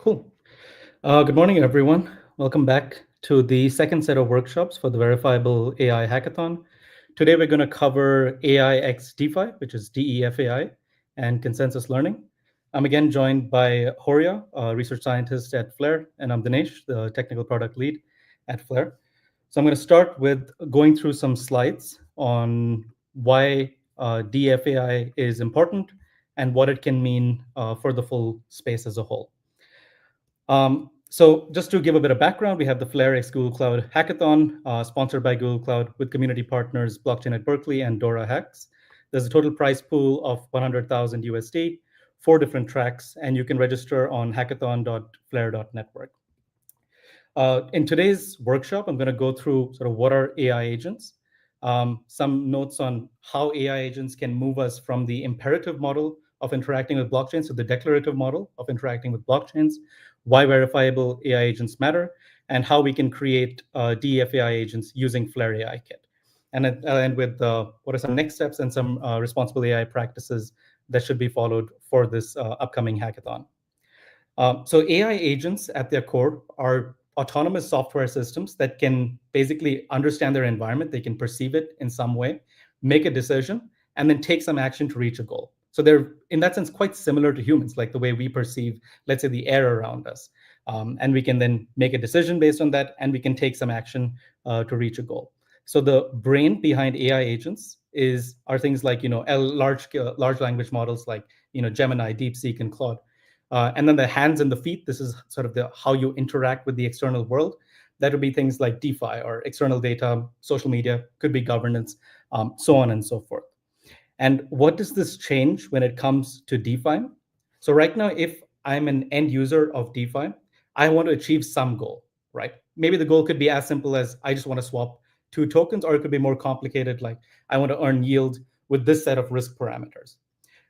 Cool. Good morning, everyone. Welcome back to the second set of workshops for the Verifiable AI Hackathon. Today, we're going to cover AI x DeFi, which is DeFAI, and consensus learning. I'm again joined by Horia, a research scientist at Flare, and I'm Dinesh, the technical product lead at Flare. So I'm going to start with going through some slides on why DeFAI is important and what it can mean for the full space as a whole. So just to give a bit of background, we have the Flare x Google Cloud Hackathon, sponsored by Google Cloud with community partners Blockchain at Berkeley and DoraHacks. There's a total prize pool of 100,000 USD, 4 different tracks, and you can register on hackathon.flare.network. In today's workshop, I'm going to go through sort of what are AI agents, some notes on how AI agents can move us from the imperative model of interacting with blockchains to the declarative model of interacting with blockchains, why verifiable AI agents matter, and how we can create DeFAI agents using Flare AI Kit. And I'll end with what are some next steps and some responsible AI practices that should be followed for this upcoming hackathon. So AI agents at their core are autonomous software systems that can basically understand their environment. They can perceive it in some way, make a decision, and then take some action to reach a goal. So they're, in that sense, quite similar to humans, like the way we perceive, let's say, the air around us. And we can then make a decision based on that, and we can take some action to reach a goal. So the brain behind AI agents are things like, large language models like, Gemini, DeepSeek, and Claude. And then the hands and the feet, this is sort of how you interact with the external world. That would be things like DeFi or external data, social media, could be governance, so on and so forth. And what does this change when it comes to DeFi? So right now, if I'm an end user of DeFi, I want to achieve some goal, right? Maybe the goal could be as simple as I just want to swap 2 tokens, or it could be more complicated, like I want to earn yield with this set of risk parameters.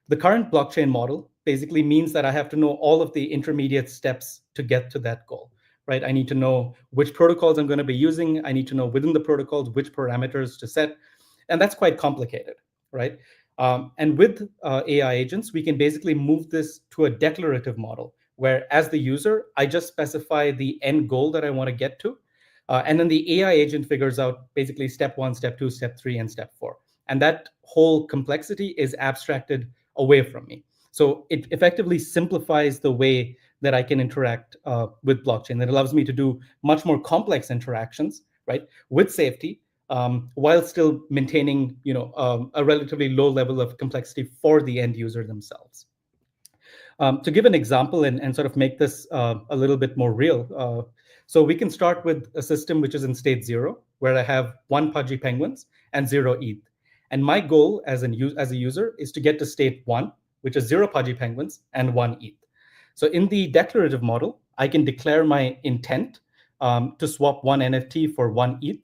The current blockchain model basically means that I have to know all of the intermediate steps to get to that goal, right? I need to know which protocols I'm going to be using. I need to know within the protocols which parameters to set. And that's quite complicated, right? And with AI agents, we can basically move this to a declarative model, where as the user, I just specify the end goal that I want to get to. And then the AI agent figures out basically step 1, step 2, step 3, and step 4. And that whole complexity is abstracted away from me. So it effectively simplifies the way that I can interact with blockchain. It allows me to do much more complex interactions, right, with safety, while still maintaining, a relatively low level of complexity for the end user themselves. To give an example and sort of make this a little bit more real, so we can start with a system which is in state 0, where I have 1 pudgy penguins and 0 ETH. And my goal as a user is to get to state 1, which is 0 pudgy penguins and 1 ETH. So in the declarative model, I can declare my intent to swap 1 NFT for 1 ETH.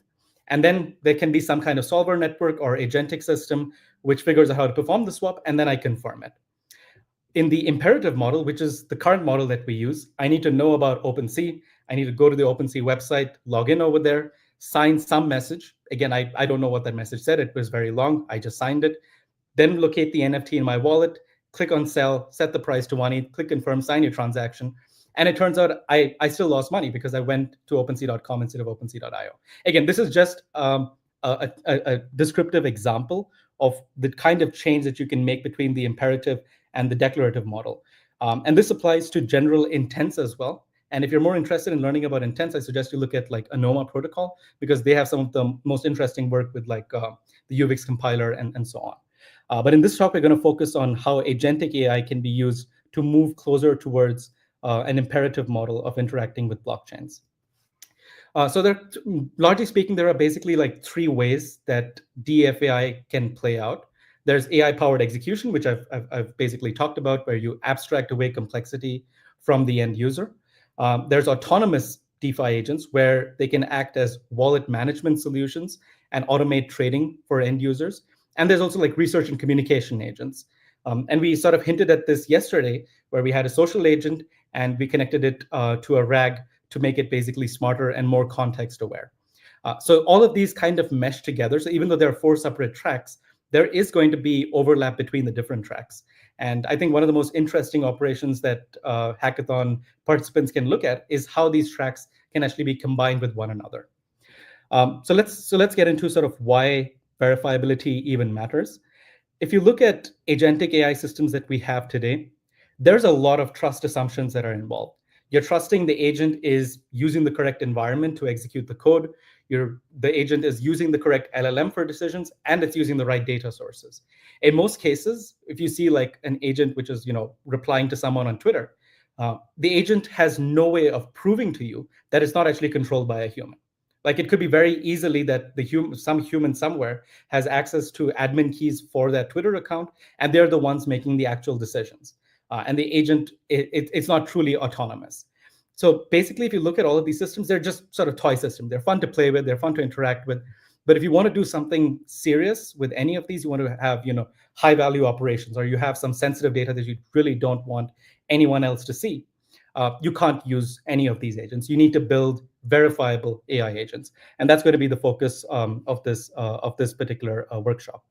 And then there can be some kind of solver network or agentic system which figures out how to perform the swap, and then I confirm it. In the imperative model, which is the current model that we use, I need to know about OpenSea. I need to go to the OpenSea website, log in over there, sign some message. Again, I don't know what that message said. It was very long. I just signed it. Then locate the NFT in my wallet, click on sell, set the price to 1 ETH, click confirm, sign your transaction. And it turns out I still lost money because I went to OpenSea.com instead of OpenSea.io. Again, this is just a descriptive example of the kind of change that you can make between the imperative and the declarative model. And this applies to general intents as well. And if you're more interested in learning about intents, I suggest you look at like ANOMA protocol, because they have some of the most interesting work with like the UVix compiler and so on. But in this talk, we're going to focus on how agentic AI can be used to move closer towards an imperative model of interacting with blockchains. So largely speaking, there are basically like 3 ways that DeFAI can play out. There's AI-powered execution, which I've basically talked about, where you abstract away complexity from the end user. There's autonomous DeFi agents, where they can act as wallet management solutions and automate trading for end users. And there's also like research and communication agents. And we sort of hinted at this yesterday, where we had a social agent and we connected it to a RAG to make it basically smarter and more context aware. So all of these kind of mesh together. So even though there are 4 separate tracks, there is going to be overlap between the different tracks. And I think one of the most interesting operations that hackathon participants can look at is how these tracks can actually be combined with one another. So let's get into sort of why verifiability even matters. If you look at agentic AI systems that we have today, there's a lot of trust assumptions that are involved. You're trusting the agent is using the correct environment to execute the code. The agent is using the correct LLM for decisions, and it's using the right data sources. In most cases, if you see like an agent which is replying to someone on Twitter, the agent has no way of proving to you that it's not actually controlled by a human. Like it could be very easily that some human somewhere has access to admin keys for that Twitter account, and they're the ones making the actual decisions. And the agent, it's not truly autonomous. So basically, if you look at all of these systems, they're just sort of toy systems. They're fun to play with, they're fun to interact with. But if you want to do something serious with any of these, you want to have high value operations, or you have some sensitive data that you really don't want anyone else to see. You can't use any of these agents. You need to build verifiable AI agents, and that's going to be the focus of this particular workshop.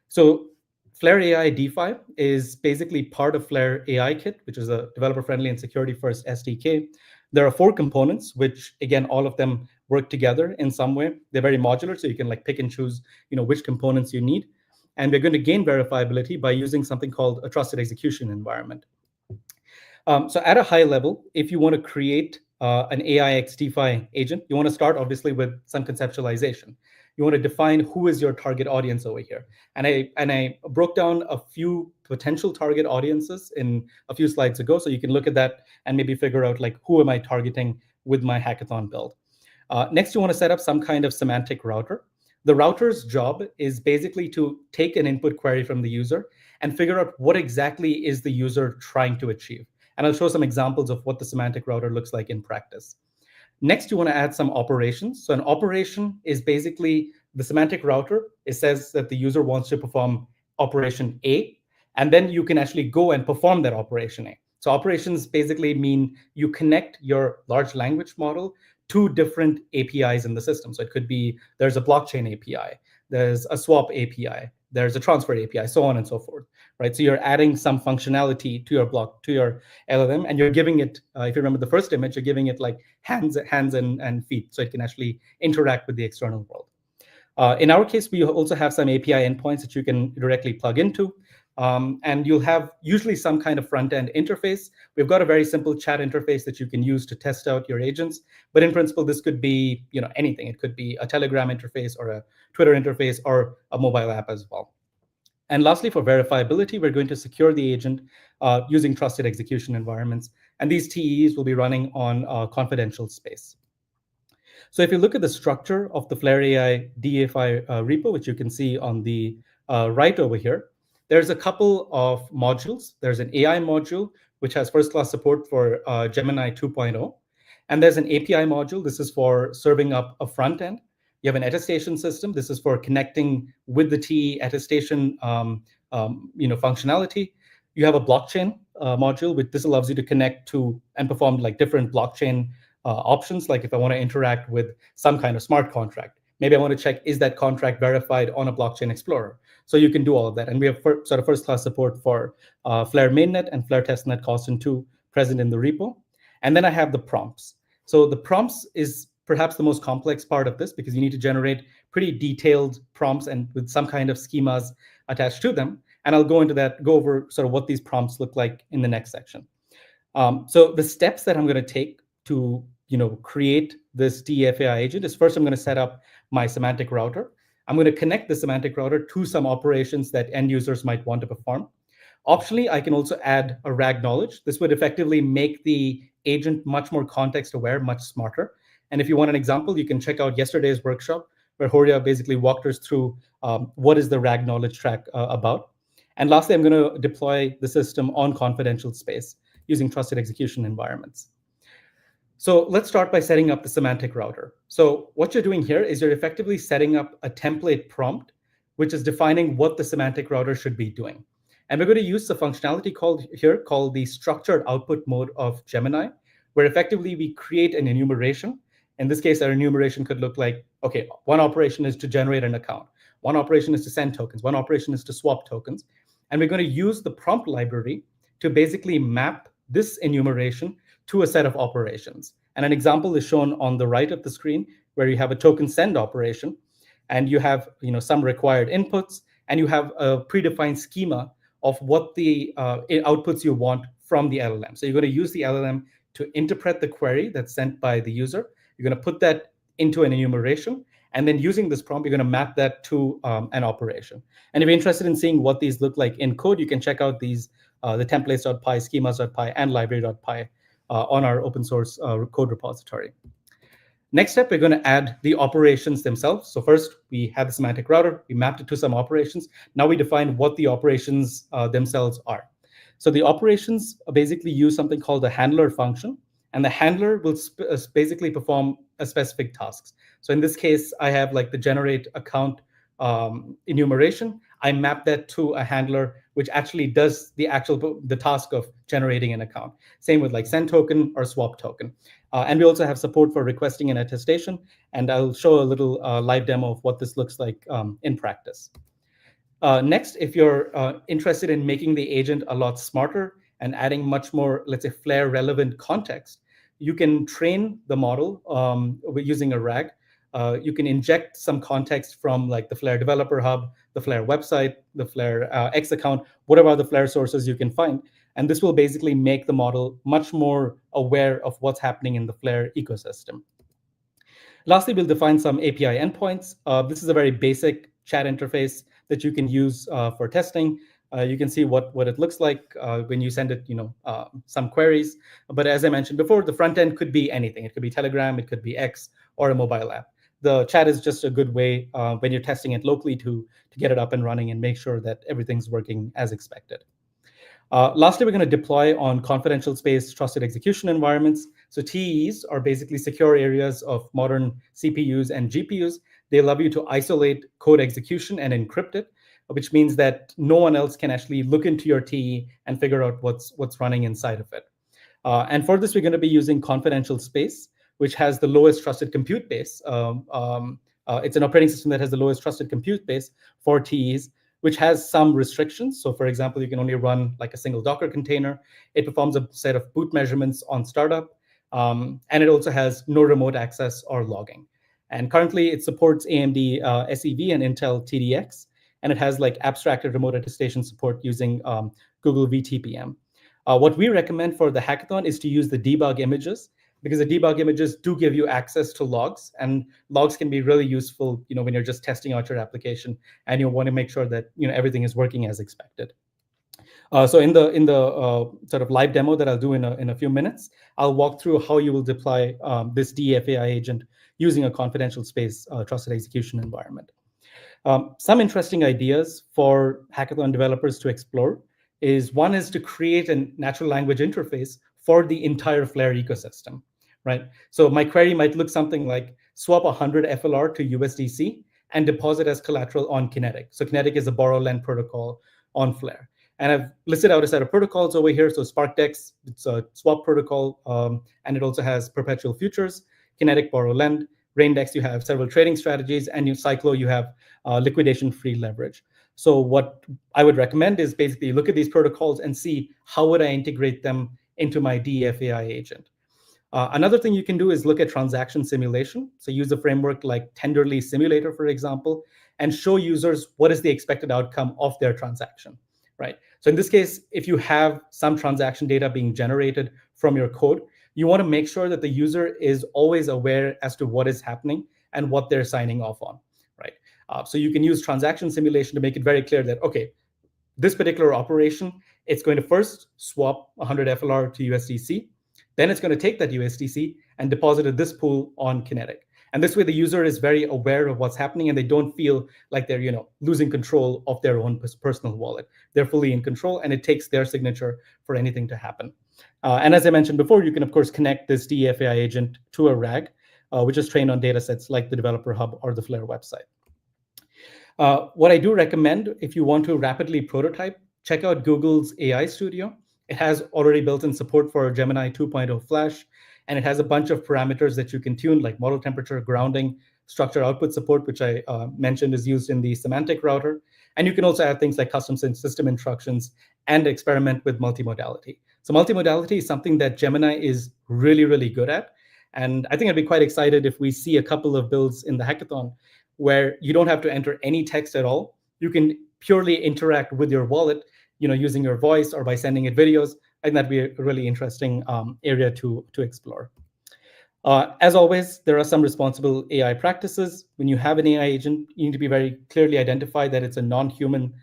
So Flare AI DeFi is basically part of Flare AI Kit, which is a developer-friendly and security-first SDK. There are 4 components, which again, all of them work together in some way. They're very modular, so you can like pick and choose, which components you need. And we're going to gain verifiability by using something called a trusted execution environment. So at a high level, if you want to create an AIX DeFi agent, you want to start obviously with some conceptualization. You want to define who is your target audience over here. And I broke down a few potential target audiences in a few slides ago. So you can look at that and maybe figure out like, who am I targeting with my hackathon build? Next, you want to set up some kind of semantic router. The router's job is basically to take an input query from the user and figure out what exactly is the user trying to achieve. And I'll show some examples of what the semantic router looks like in practice. Next, you want to add some operations. So an operation is basically the semantic router. It says that the user wants to perform operation A, and then you can actually go and perform that operation A. So operations basically mean you connect your large language model to different APIs in the system. So it could be there's a blockchain API, there's a swap API, there's a transfer API, so on and so forth, right? So you're adding some functionality to your LLM, and you're giving it, if you remember the first image, you're giving it like hands and feet, so it can actually interact with the external world. In our case, we also have some API endpoints that you can directly plug into, and you'll have usually some kind of front-end interface. We've got a very simple chat interface that you can use to test out your agents, but in principle, this could be anything. It could be a Telegram interface or a Twitter interface or a mobile app as well. And lastly, for verifiability, we're going to secure the agent using trusted execution environments, and these TEs will be running on confidential space. So if you look at the structure of the Flare AI DeFi repo, which you can see on the right over here, there's a couple of modules. There's an AI module, which has first-class support for Gemini 2.0. And there's an API module. This is for serving up a front end. You have an attestation system. This is for connecting with the TE attestation functionality. You have a blockchain module, which this allows you to connect to and perform like different blockchain options. Like if I want to interact with some kind of smart contract, maybe I want to check, is that contract verified on a blockchain explorer? So you can do all of that. And we have sort of first-class support for Flare mainnet and Flare testnet Costin 2 present in the repo. And then I have the prompts. So the prompts is perhaps the most complex part of this, because you need to generate pretty detailed prompts and with some kind of schemas attached to them. And I'll go over sort of what these prompts look like in the next section. So the steps that I'm going to take to create this DeFi agent is, first I'm going to set up my semantic router. I'm going to connect the semantic router to some operations that end users might want to perform. Optionally, I can also add a RAG knowledge. This would effectively make the agent much more context aware, much smarter. And if you want an example, you can check out yesterday's workshop where Horia basically walked us through what is the RAG knowledge track about. And lastly, I'm going to deploy the system on confidential space using trusted execution environments. So let's start by setting up the semantic router. So what you're doing here is you're effectively setting up a template prompt, which is defining what the semantic router should be doing. And we're going to use the functionality called the structured output mode of Gemini, where effectively we create an enumeration. In this case, our enumeration could look like, okay, one operation is to generate an account. One operation is to send tokens. One operation is to swap tokens. And we're going to use the prompt library to basically map this enumeration to a set of operations. And an example is shown on the right of the screen, where you have a token send operation, and you have some required inputs, and you have a predefined schema of what the outputs you want from the LLM. So you're going to use the LLM to interpret the query that's sent by the user. You're going to put that into an enumeration, and then using this prompt, you're going to map that to an operation. And if you're interested in seeing what these look like in code, you can check out these, the templates.py, schemas.py, and library.py on our open source code repository. Next step, we're going to add the operations themselves. So first, we have the semantic router. We mapped it to some operations. Now we define what the operations themselves are. So the operations basically use something called a handler function, and the handler will basically perform a specific tasks. So in this case, I have like the generate account enumeration. I map that to a handler which actually does the task of generating an account. Same with like send token or swap token. And we also have support for requesting an attestation. And I'll show a little live demo of what this looks like in practice. Next, if you're interested in making the agent a lot smarter and adding much more, let's say, Flare relevant context, you can train the model using a RAG. You can inject some context from like the Flare Developer Hub, the Flare website, the Flare X account, whatever other Flare sources you can find. And this will basically make the model much more aware of what's happening in the Flare ecosystem. Lastly, we'll define some API endpoints. This is a very basic chat interface that you can use for testing. You can see what it looks like when you send it, some queries. But as I mentioned before, the front end could be anything. It could be Telegram, it could be X, or a mobile app. The chat is just a good way when you're testing it locally to get it up and running and make sure that everything's working as expected. Lastly, we're going to deploy on confidential space trusted execution environments. So TEs are basically secure areas of modern CPUs and GPUs. They allow you to isolate code execution and encrypt it, which means that no one else can actually look into your TE and figure out what's running inside of it. And for this, we're going to be using confidential space, which has the lowest trusted compute base. It's an operating system that has the lowest trusted compute base for TEs, which has some restrictions. So for example, you can only run like a single Docker container. It performs a set of boot measurements on startup. And it also has no remote access or logging. And currently it supports AMD SEV and Intel TDX. And it has like abstracted remote attestation support using Google VTPM. What we recommend for the hackathon is to use the debug images, because the debug images do give you access to logs, and logs can be really useful, when you're just testing out your application and you want to make sure that everything is working as expected. So in the sort of live demo that I'll do in a few minutes, I'll walk through how you will deploy this DeFAI agent using a confidential space trusted execution environment. Some interesting ideas for hackathon developers to explore is one is to create a natural language interface for the entire Flare ecosystem, right? So my query might look something like swap 100 FLR to USDC and deposit as collateral on Kinetic. So Kinetic is a borrow lend protocol on Flare. And I've listed out a set of protocols over here. So SparkDex, it's a swap protocol, and it also has perpetual futures, Kinetic borrow lend. Raindex, you have several trading strategies, and Cyclo, you have liquidation-free leverage. So what I would recommend is basically look at these protocols and see how would I integrate them into my DeFAI agent. Another thing you can do is look at transaction simulation. So use a framework like Tenderly Simulator, for example, and show users what is the expected outcome of their transaction, right? So in this case, if you have some transaction data being generated from your code, you want to make sure that the user is always aware as to what is happening and what they're signing off on, right? So you can use transaction simulation to make it very clear that, okay, this particular operation, it's going to first swap 100 FLR to USDC. Then it's going to take that USDC and deposit it this pool on Kinetic. And this way, the user is very aware of what's happening, and they don't feel like they're losing control of their own personal wallet. They're fully in control, and it takes their signature for anything to happen. And as I mentioned before, you can, of course, connect this DeFAI agent to a RAG, which is trained on data sets like the Developer Hub or the Flare website. What I do recommend, if you want to rapidly prototype, check out Google's AI Studio. It has already built-in support for Gemini 2.0 Flash, and it has a bunch of parameters that you can tune, like model temperature, grounding, structure output support, which I mentioned is used in the semantic router. And you can also add things like custom system instructions and experiment with multimodality. So multimodality is something that Gemini is really, really good at. And I think I'd be quite excited if we see a couple of builds in the hackathon where you don't have to enter any text at all. You can purely interact with your wallet, using your voice or by sending it videos. I think that'd be a really interesting area to explore. As always, there are some responsible AI practices. When you have an AI agent, you need to be very clearly identified that it's a non-human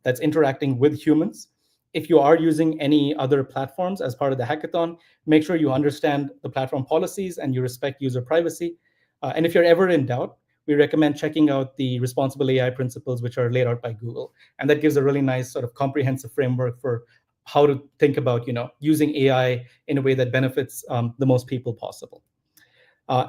that's interacting with humans. If you are using any other platforms as part of the hackathon, make sure you understand the platform policies and you respect user privacy. And if you're ever in doubt, we recommend checking out the responsible AI principles, which are laid out by Google. And that gives a really nice sort of comprehensive framework for how to think about using AI in a way that benefits the most people possible.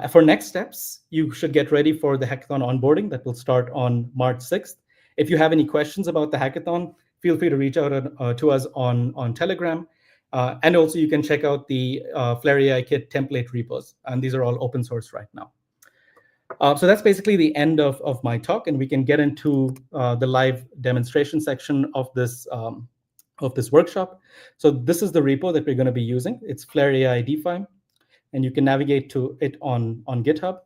For next steps, you should get ready for the hackathon onboarding that will start on March 6th. If you have any questions about the hackathon, feel free to reach out to us on Telegram. And also you can check out the Flare AI Kit template repos. And these are all open source right now. So that's basically the end of my talk, and we can get into the live demonstration section of this workshop. So this is the repo that we're going to be using. It's Flare AI DeFi, and you can navigate to it on GitHub.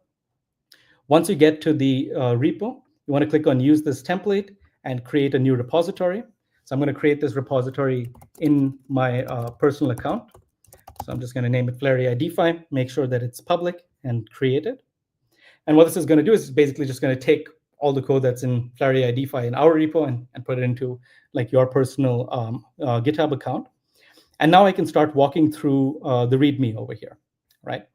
Once you get to the repo, you want to click on Use this template and create a new repository. So I'm going to create this repository in my personal account. So I'm just going to name it Flare AI DeFi, make sure that it's public, and create it. And what this is going to do is basically just going to take all the code that's in Flare AI DeFi in our repo and put it into like your personal GitHub account. And now I can start walking through the README over here, right?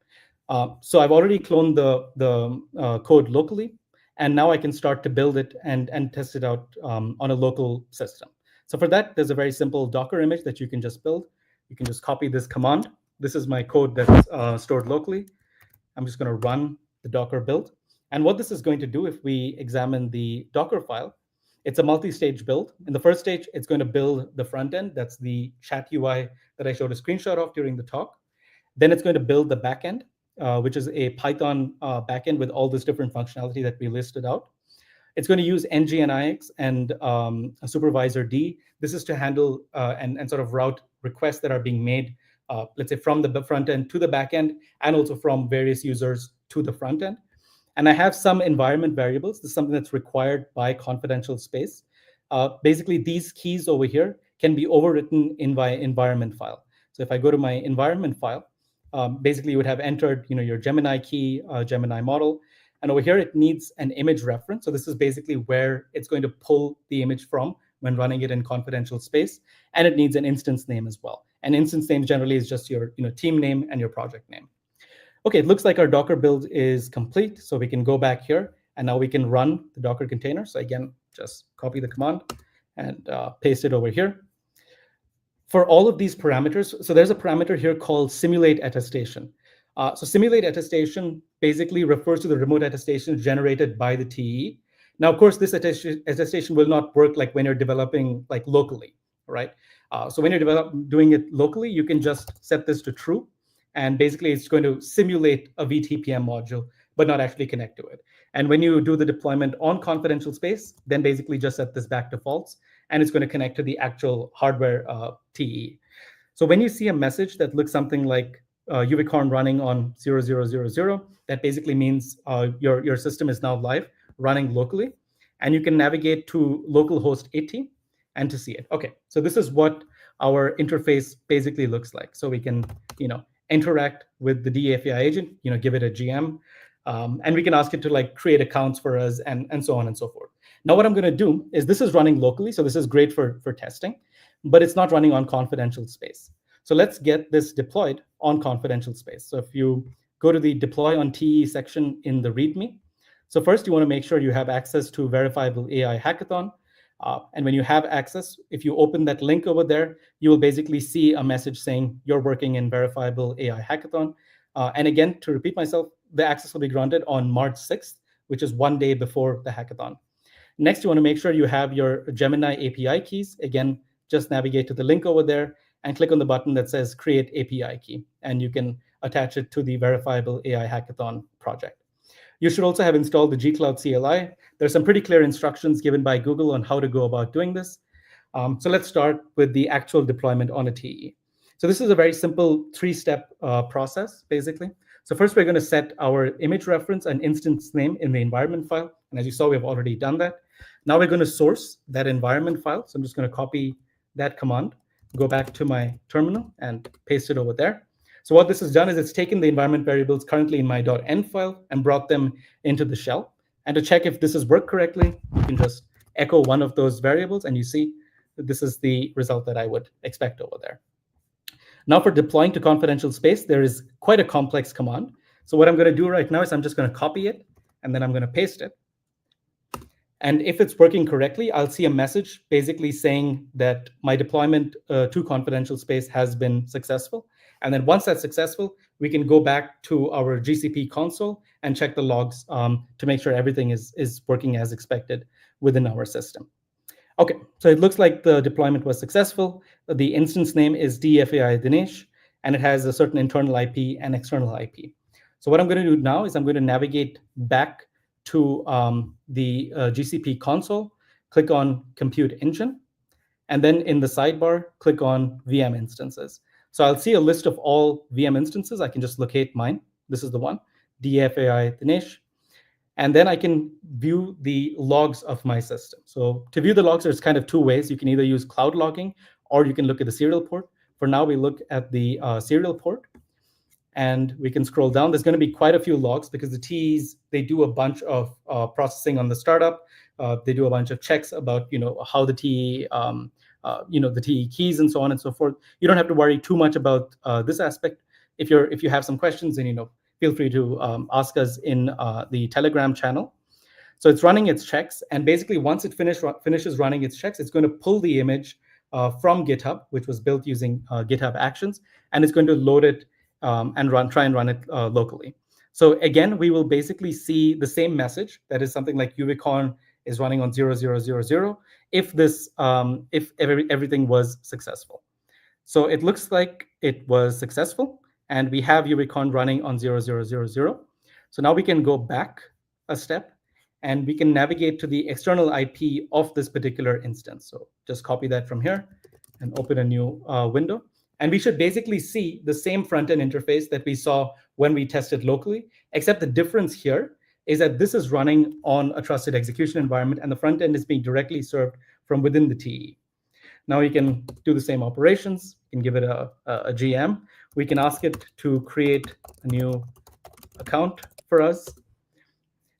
So I've already cloned the code locally, and now I can start to build it and test it out on a local system. So for that, there's a very simple Docker image that you can just build. You can just copy this command. This is my code that's stored locally. I'm just going to run the Docker build. And what this is going to do, if we examine the Docker file, it's a multi-stage build. In the first stage, it's going to build the front end. That's the chat UI that I showed a screenshot of during the talk. Then it's going to build the back end, which is a Python backend with all this different functionality that we listed out. It's going to use NGINX and a supervisor D. This is to handle and sort of route requests that are being made, let's say, from the front end to the back end, and also from various users to the front end. And I have some environment variables. This is something that's required by confidential space. Basically, these keys over here can be overwritten in my environment file. So if I go to my environment file, basically you would have entered your Gemini key, Gemini model. And over here, it needs an image reference. So this is basically where it's going to pull the image from when running it in confidential space. And it needs an instance name as well. An instance name generally is just your team name and your project name. Okay, it looks like our Docker build is complete. So we can go back here, and now we can run the Docker container. So again, just copy the command and paste it over here. For all of these parameters, so there's a parameter here called simulate attestation. So simulate attestation basically refers to the remote attestation generated by the TE. Now, of course, this attestation will not work like when you're developing like locally, right? So when you're doing it locally, you can just set this to true. And basically, it's going to simulate a VTPM module, but not actually connect to it. And when you do the deployment on confidential space, then basically just set this back to false, and it's going to connect to the actual hardware TE. So when you see a message that looks something like Ubicorn running on 0000, that basically means your system is now live, running locally, and you can navigate to localhost 80 and to see it. Okay, so this is what our interface basically looks like. So we can, interact with the DeFAI agent, give it a GM, and we can ask it to like create accounts for us and so on and so forth. Now, what I'm going to do is this is running locally, so this is great for testing, but it's not running on confidential space. So let's get this deployed on confidential space. So if you go to the deploy on TE section in the README, so first you want to make sure you have access to Verifiable AI Hackathon. And when you have access, if you open that link over there, you will basically see a message saying you're working in Verifiable AI Hackathon. And again, to repeat myself, the access will be granted on March 6th, which is one day before the hackathon. Next, you want to make sure you have your Gemini API keys. Again, just navigate to the link over there and click on the button that says Create API Key, and you can attach it to the Verifiable AI Hackathon project. You should also have installed the gcloud CLI. There's some pretty clear instructions given by Google on how to go about doing this. So let's start with the actual deployment on a TE. So this is a very simple three-step process, basically. So first, we're going to set our image reference and instance name in the environment file. And as you saw, we've already done that. Now we're going to source that environment file. So I'm just going to copy that command, go back to my terminal, and paste it over there. So what this has done is it's taken the environment variables currently in my .env file and brought them into the shell. And to check if this has worked correctly, you can just echo one of those variables, and you see that this is the result that I would expect over there. Now for deploying to confidential space, there is quite a complex command. So what I'm going to do right now is I'm just going to copy it, and then I'm going to paste it. And if it's working correctly, I'll see a message basically saying that my deployment to confidential space has been successful. And then once that's successful, we can go back to our GCP console and check the logs to make sure everything is working as expected within our system. Okay, so it looks like the deployment was successful. The instance name is DeFAI Dinesh, and it has a certain internal IP and external IP. So what I'm going to do now is I'm going to navigate back to the GCP console, click on Compute Engine, and then in the sidebar, click on VM instances. So I'll see a list of all VM instances. I can just locate mine. This is the one, DeFAI Dinesh. And then I can view the logs of my system. So to view the logs, there's kind of two ways. You can either use cloud logging, or you can look at the serial port. For now, we look at the serial port. And we can scroll down. There's going to be quite a few logs because the TEs, they do a bunch of processing on the startup. They do a bunch of checks about how the TE, the TE keys and so on and so forth. You don't have to worry too much about this aspect. If you have some questions, then feel free to ask us in the Telegram channel. So it's running its checks, and basically once it finishes running its checks, it's going to pull the image from GitHub, which was built using GitHub Actions, and it's going to load it and try and run it locally. So again, we will basically see the same message. That is something like Ubicorn is running on 0000 if everything was successful. So it looks like it was successful, and we have Ubicorn running on 0000. So now we can go back a step, and we can navigate to the external IP of this particular instance. So just copy that from here and open a new window. And we should basically see the same front-end interface that we saw when we tested locally, except the difference here is that this is running on a trusted execution environment, and the front-end is being directly served from within the TE. Now you can do the same operations. You can give it a GM. We can ask it to create a new account for us.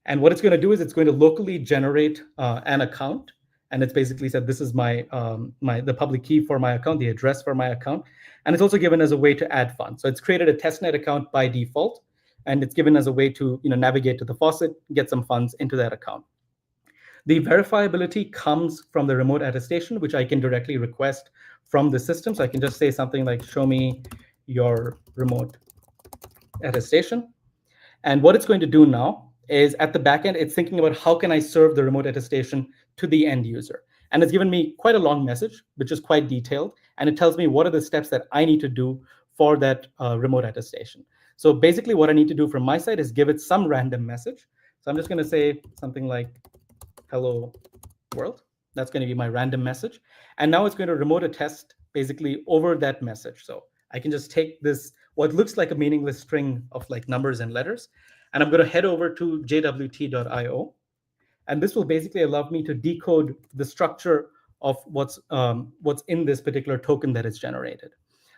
And what it's going to do is it's going to locally generate an account. And it's basically said, this is the public key for my account, the address for my account. And it's also given as a way to add funds. So it's created a testnet account by default, and it's given as a way to navigate to the faucet, get some funds into that account. The verifiability comes from the remote attestation, which I can directly request from the system. So I can just say something like, show me your remote attestation. And what it's going to do now is at the back end, it's thinking about how can I serve the remote attestation to the end user. And it's given me quite a long message, which is quite detailed. And it tells me what are the steps that I need to do for that remote attestation. So basically what I need to do from my side is give it some random message. So I'm just going to say something like, hello world. That's going to be my random message. And now it's going to remote attest basically over that message. So I can just take this, what looks like a meaningless string of like numbers and letters, and I'm going to head over to jwt.io. And this will basically allow me to decode the structure of what's in this particular token that is generated.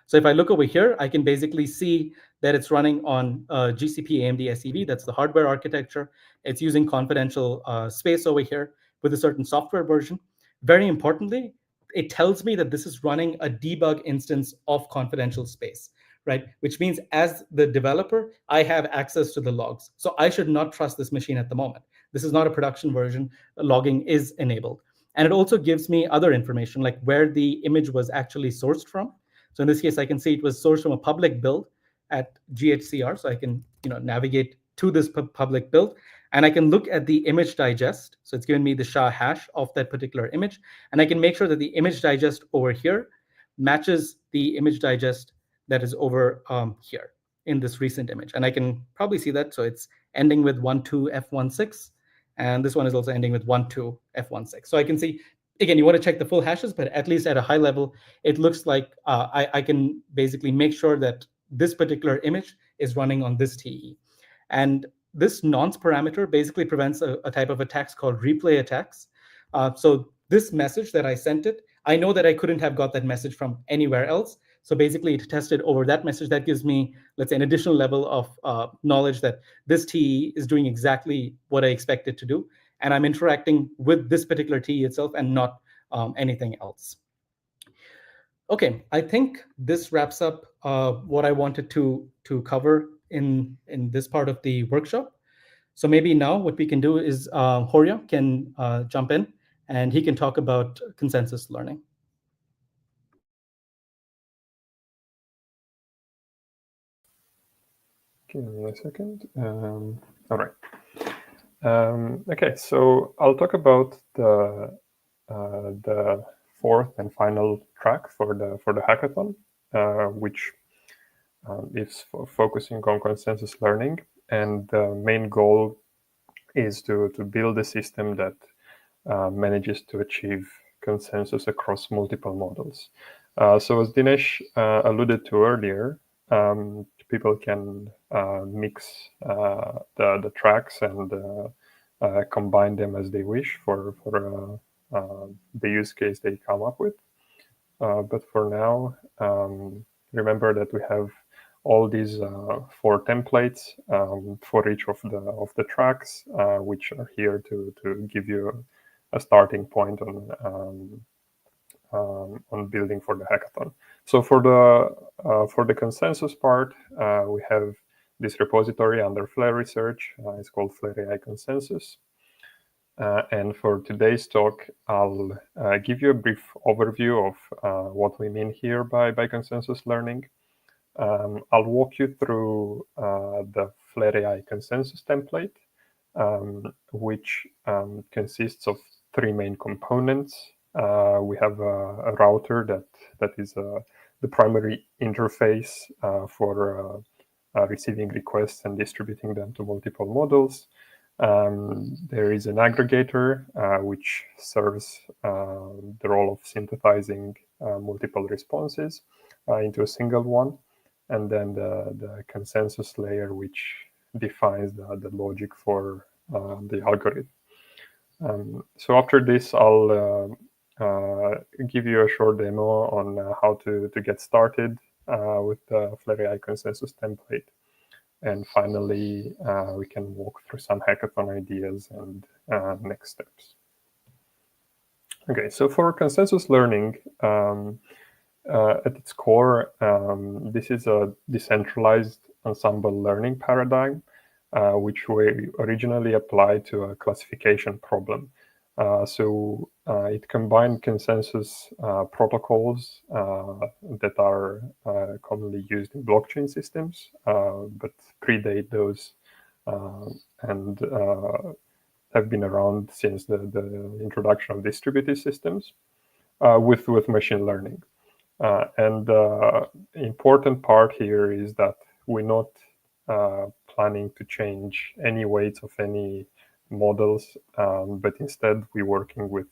So if I look over here, I can basically see that it's running on GCP AMD SEV. That's the hardware architecture. It's using confidential space over here with a certain software version. Very importantly, it tells me that this is running a debug instance of confidential space, right? Which means as the developer, I have access to the logs. So I should not trust this machine at the moment. This is not a production version. Logging is enabled. And it also gives me other information, like where the image was actually sourced from. So in this case, I can see it was sourced from a public build at GHCR. So I can navigate to this public build, and I can look at the image digest. So it's given me the SHA hash of that particular image. And I can make sure that the image digest over here matches the image digest that is over here in this recent image. And I can probably see that. So it's ending with 12F16. And this one is also ending with 12F16. So I can see, again, you want to check the full hashes, but at least at a high level, it looks like I can basically make sure that this particular image is running on this TE. And this nonce parameter basically prevents a type of attacks called replay attacks. So this message that I sent it, I know that I couldn't have got that message from anywhere else. So basically it tested over that message. That gives me, let's say, an additional level of knowledge that this TE is doing exactly what I expect it to do. And I'm interacting with this particular TE itself and not anything else. Okay, I think this wraps up what I wanted to cover in this part of the workshop. So maybe now what we can do is Horia can jump in and he can talk about consensus learning. Give me a second. All right. Okay, so I'll talk about the fourth and final track for the hackathon, which is focusing on consensus learning, and the main goal is to build a system that manages to achieve consensus across multiple models. So as Dinesh alluded to earlier, people can mix the tracks and combine them as they wish for the use case they come up with. But for now, remember that we have all these 4 templates for each of the tracks, which are here to give you a starting point on building for the hackathon. So for the consensus part, we have this repository under Flare Research. It's called Flare AI Consensus. And for today's talk, I'll give you a brief overview of what we mean here by consensus learning. I'll walk you through the Flare AI consensus template, which consists of 3 main components. We have a router that is the primary interface for receiving requests and distributing them to multiple models. There is an aggregator, which serves the role of synthesizing multiple responses into a single one. And then the consensus layer, which defines the logic for the algorithm. So after this, I'll give you a short demo on how to get started with the Flare AI consensus template. And finally, we can walk through some hackathon ideas and next steps. Okay, so for consensus learning, at its core, this is a decentralized ensemble learning paradigm, which we originally applied to a classification problem. So it combined consensus protocols that are commonly used in blockchain systems, but predate those and have been around since the introduction of distributed systems with machine learning. And the important part here is that we're not planning to change any weights of any models, but instead we're working with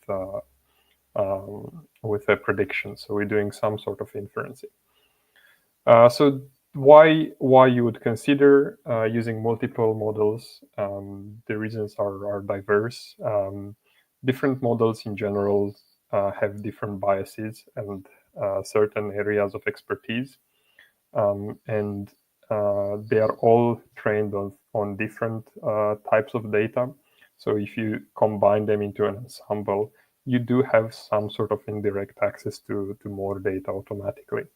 a prediction. So we're doing some sort of inferencing. So why you would consider using multiple models? The reasons are diverse. Different models in general have different biases and certain areas of expertise, and they are all trained on different types of data. So if you combine them into an ensemble, you do have some sort of indirect access to more data automatically.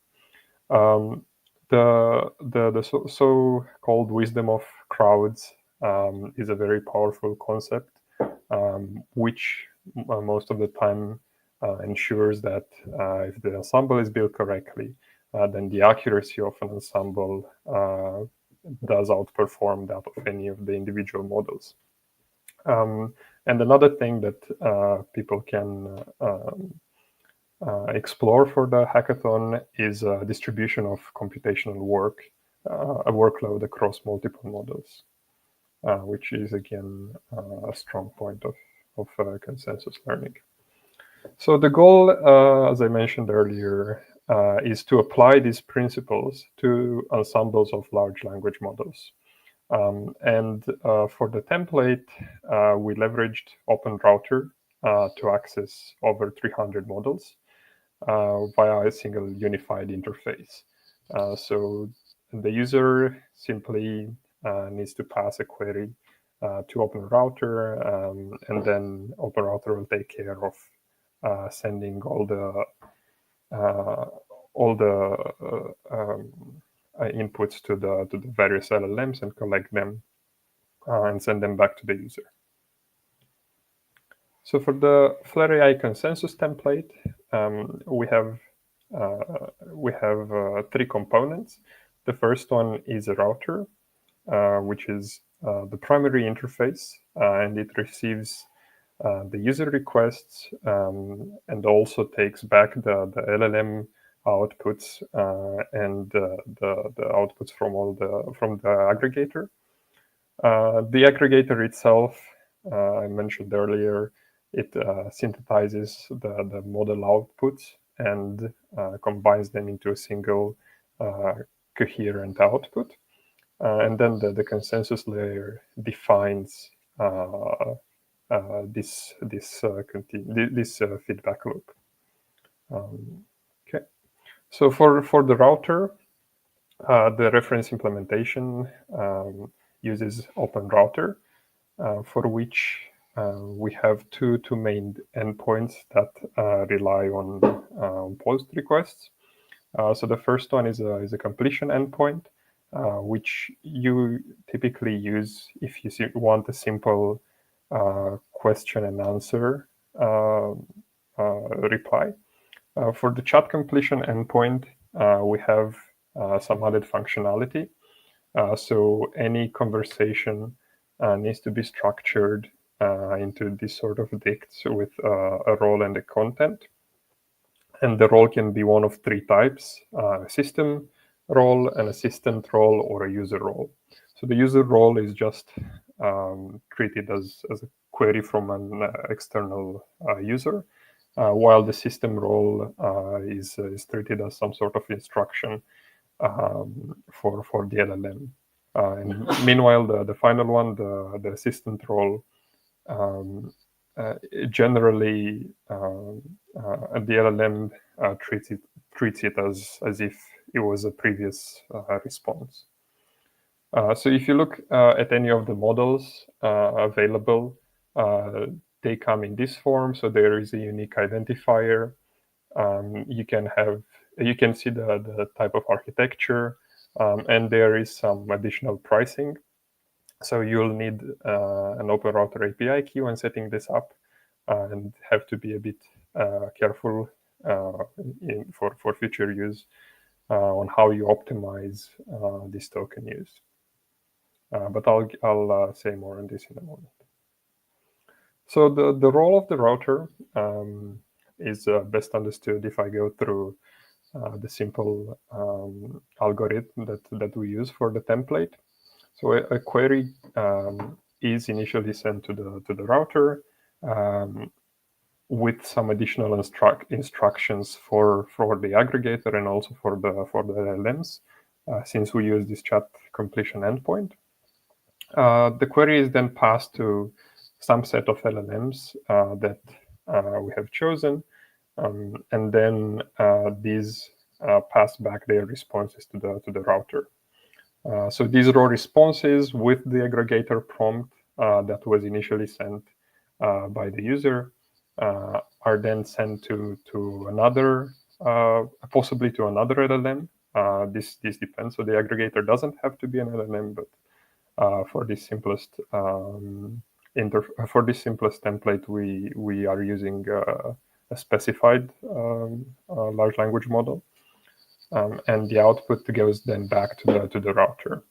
The so-called wisdom of crowds is a very powerful concept, which most of the time ensures that if the ensemble is built correctly, then the accuracy of an ensemble does outperform that of any of the individual models. And another thing that people can explore for the hackathon is distribution of computational work. workload across multiple models, which is again a strong point of consensus learning. So the goal, as I mentioned earlier, is to apply these principles to ensembles of large language models. And for the template, we leveraged OpenRouter to access over 300 models via a single unified interface. So the user simply needs to pass a query to OpenRouter, and then OpenRouter will take care of sending all the inputs to the various LLMs and collect them and send them back to the user. So for the Flare AI consensus template, we have three components. The first one is a router, which is the primary interface, and it receives the user requests and also takes back the LLM outputs and the outputs from the aggregator. The aggregator itself, I mentioned earlier, it synthesizes the model outputs and combines them into a single coherent output. And then the consensus layer defines this feedback loop. Okay, so for the router, the reference implementation uses OpenRouter, for which we have two main endpoints that rely on post requests. So the first one is a completion endpoint, which you typically use if you want a simple question and answer reply. For the chat completion endpoint, we have some added functionality. So any conversation needs to be structured into this sort of dicts with a role and a content. And the role can be one of three types: a system role, an assistant role, or a user role. So the user role is just treated as a query from an external user, while the system role is treated as some sort of instruction for the LLM. And meanwhile, the final one, the assistant role, generally the LLM treats it as if it was a previous response. So if you look at any of the models available, they come in this form. So there is a unique identifier. You can see the type of architecture, and there is some additional pricing. So you'll need an OpenRouter API key when setting this up, and have to be a bit careful for future use on how you optimize this token use. But I'll say more on this in a moment. So the role of the router is best understood if I go through the simple algorithm that we use for the template. So a query is initially sent to the router with some additional instructions for the aggregator and also for the LLMs, since we use this chat completion endpoint. The query is then passed to some set of LLMs that we have chosen, and then these pass back their responses to the router. So these raw responses with the aggregator prompt that was initially sent by the user are then sent to another, possibly to another LLM. This depends. So the aggregator doesn't have to be an LLM, but for this simplest template, we are using a specified large language model, and the output goes then back to the router.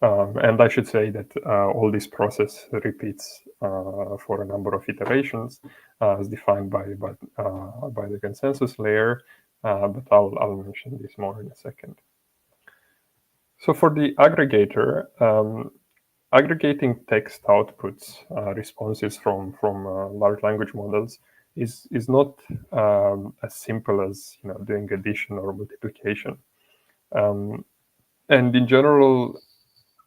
And I should say that all this process repeats for a number of iterations, as defined by the consensus layer. But I'll mention this more in a second. So for the aggregator, aggregating text outputs, responses from large language models is not as simple as doing addition or multiplication. And in general,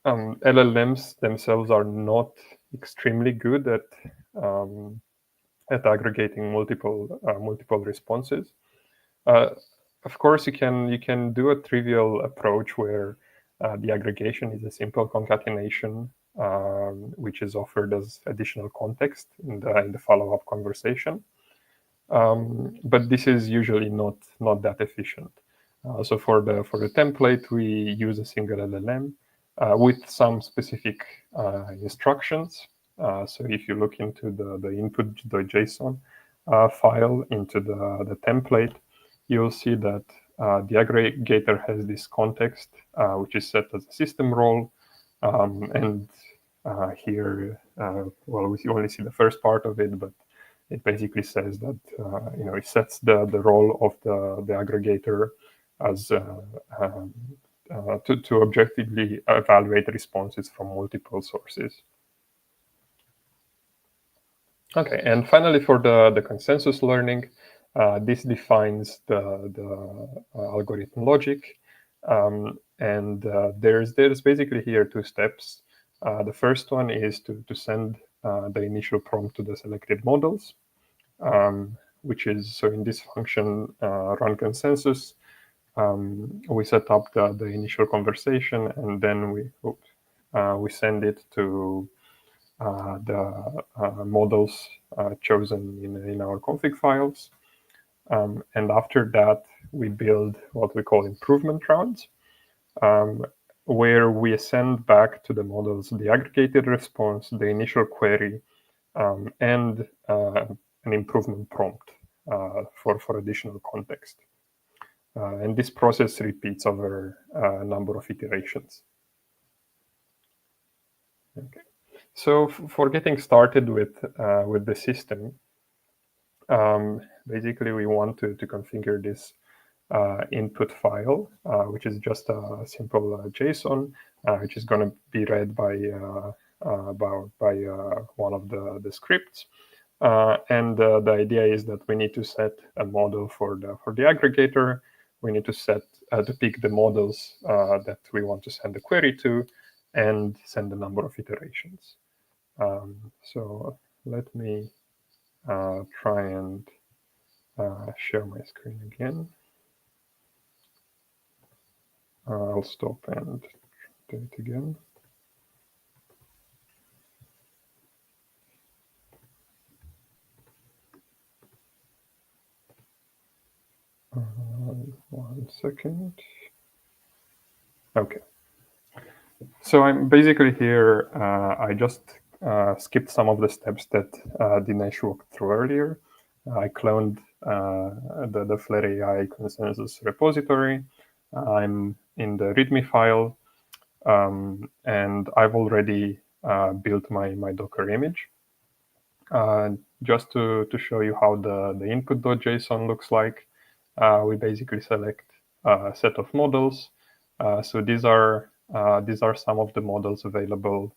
LLMs themselves are not extremely good at aggregating multiple responses. Of course, you can do a trivial approach where the aggregation is a simple concatenation, which is offered as additional context in the follow-up conversation. But this is usually not that efficient. So for the template, we use a single LLM with some specific instructions. So if you look into the input.json file into the template, you'll see that the aggregator has this context, which is set as a system role. And here, well, we only see the first part of it, but it basically says that it sets the role of the aggregator as to objectively evaluate responses from multiple sources. Okay, and finally for the consensus learning, this defines the algorithm logic, and there's basically here two steps. The first one is to send the initial prompt to the selected models, which is, so in this function run consensus, we set up the initial conversation, and then we send it to the models chosen in our config files. And after that, we build what we call improvement rounds, where we send back to the models the aggregated response, the initial query, and an improvement prompt for additional context. And this process repeats over a number of iterations. Okay. So for getting started with the system, basically we want to configure this input file, which is just a simple JSON, which is going to be read by one of the scripts. And the idea is that we need to set a model for the aggregator. We need to set to pick the models that we want to send the query to, and send a number of iterations. So let me try and share my screen again. I'll stop and do it again. One second. Okay. So I'm basically here. I just skipped some of the steps that Dinesh walked through earlier. I cloned the Flare AI consensus repository. I'm in the README file, and I've already built my Docker image. Just to show you how the input.json looks like, we basically select a set of models. So these are some of the models available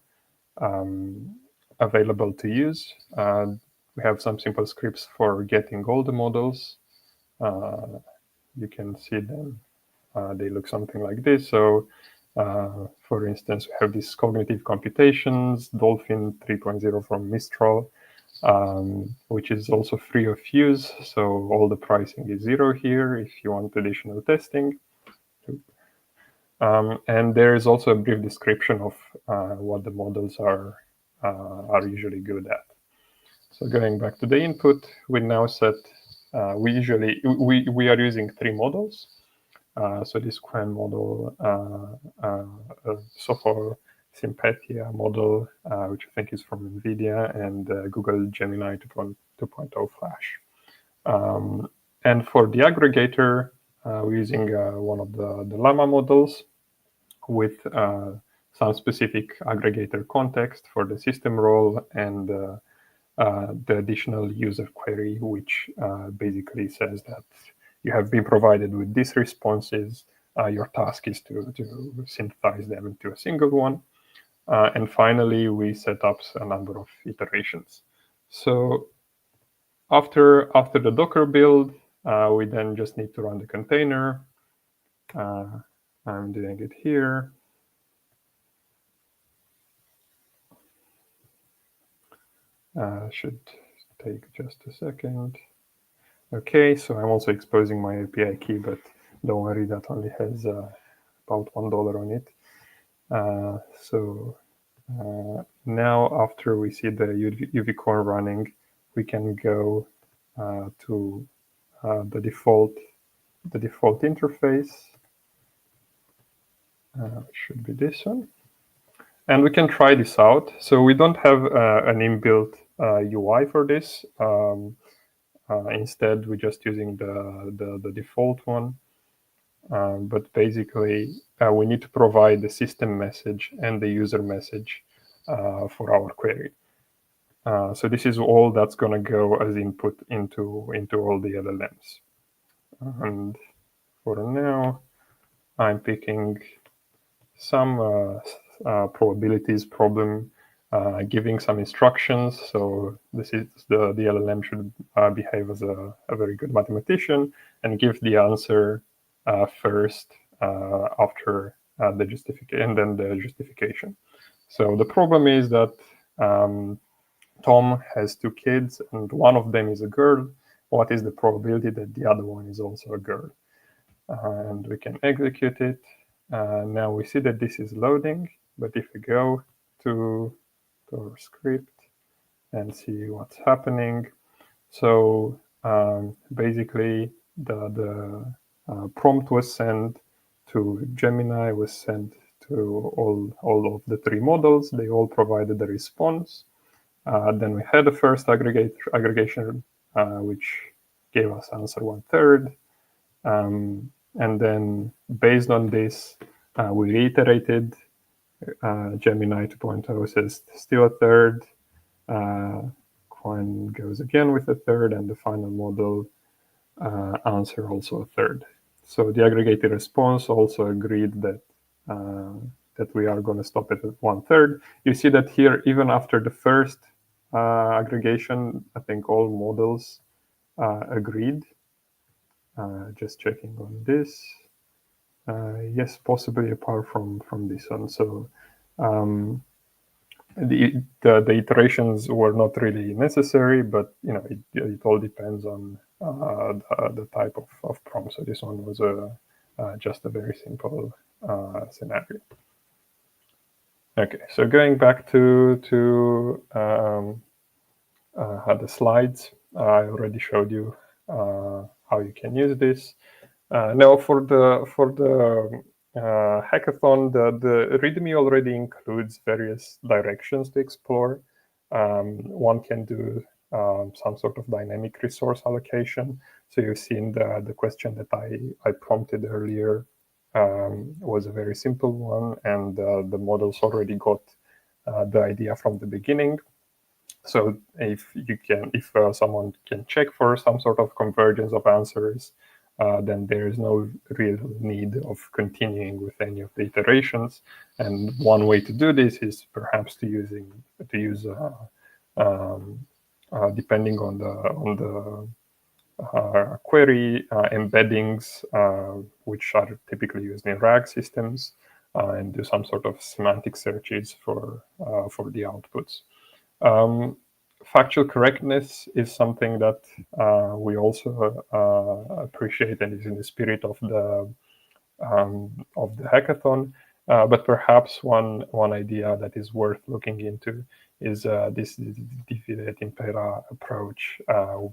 to use. We have some simple scripts for getting all the models. You can see them. They look something like this. So, for instance, we have these cognitive computations, Dolphin 3.0 from Mistral, which is also free of use. So all the pricing is 0 here if you want additional testing. And there is also a brief description of what the models are usually good at. So going back to the input, we now set, we are using 3 models. So this Quen model, Sophor Sympathia model, which I think is from NVIDIA, and Google Gemini 2.0 Flash. And for the aggregator, we're using one of the Llama models with some specific aggregator context for the system role, and the additional user query, which basically says that you have been provided with these responses. your task is to synthesize them into a single one. And finally, we set up a number of iterations. So after the Docker build, we then just need to run the container. I'm doing it here. Should take just a second. Okay, so I'm also exposing my API key, but don't worry, that only has about $1 on it. So now after we see the UV core running, we can go to the default interface. Should be this one. And we can try this out. So we don't have an inbuilt UI for this. Instead, we're just using the default one. But basically, we need to provide the system message and the user message for our query. So this is all that's going to go as input into all the LLMs. And for now, I'm picking some probabilities problem, giving some instructions. So this is the LLM should behave as a very good mathematician and give the answer first after the justification, and then the justification. So the problem is that Tom has 2 kids and one of them is a girl. What is the probability that the other one is also a girl? And we can execute it. Now we see that this is loading, but if we go to our script and see what's happening, so basically the prompt was sent to Gemini, was sent to all of the 3 models. They all provided a response. Then we had the first aggregation, which gave us answer 1/3. And then based on this, we reiterated. Gemini 2.0 says still 1/3. Coin goes again with 1/3, and the final model answer also 1/3. So the aggregated response also agreed that that we are going to stop it at 1/3. You see that here, even after the first aggregation, I think all models agreed. Just checking on this. Yes, possibly apart from this one. So the iterations were not really necessary, but it all depends on the type of prompt. So this one was just a very simple scenario. Okay, so going back to the slides, I already showed you how you can use this. Now for the hackathon, the README already includes various directions to explore. One can do some sort of dynamic resource allocation. So you've seen the question that I prompted earlier was a very simple one, and the models already got the idea from the beginning. So if someone can check for some sort of convergence of answers, then there is no real need of continuing with any of the iterations. And one way to do this is perhaps to use depending on the query embeddings, which are typically used in RAG systems, and do some sort of semantic searches for the outputs. Factual correctness is something that we also appreciate, and is in the spirit of the hackathon. But perhaps one idea that is worth looking into is this diffide et impera approach,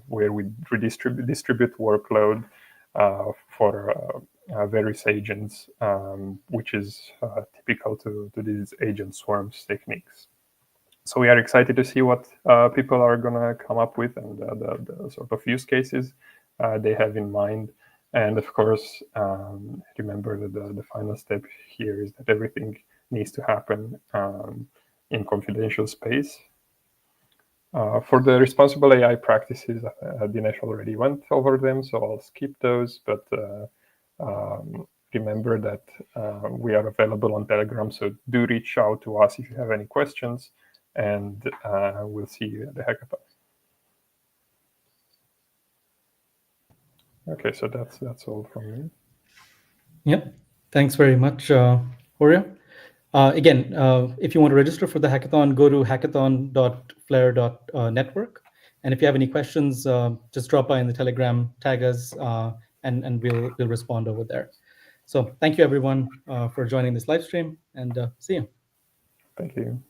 where we distribute workload for various agents, which is typical to these agent swarms techniques. So we are excited to see what people are going to come up with, and the sort of use cases they have in mind. And of course, remember that the final step here is that everything needs to happen in confidential space. For the responsible AI practices, Dinesh already went over them, so I'll skip those. But remember that we are available on Telegram, so do reach out to us if you have any questions, and we'll see you at the hackathon. Okay, so that's all from me. Yep. Thanks very much, Horia. Again, if you want to register for the hackathon, go to hackathon.flare.network. And if you have any questions, just drop by in the Telegram, tag us, and we'll respond over there. So thank you, everyone, for joining this live stream, and see you. Thank you.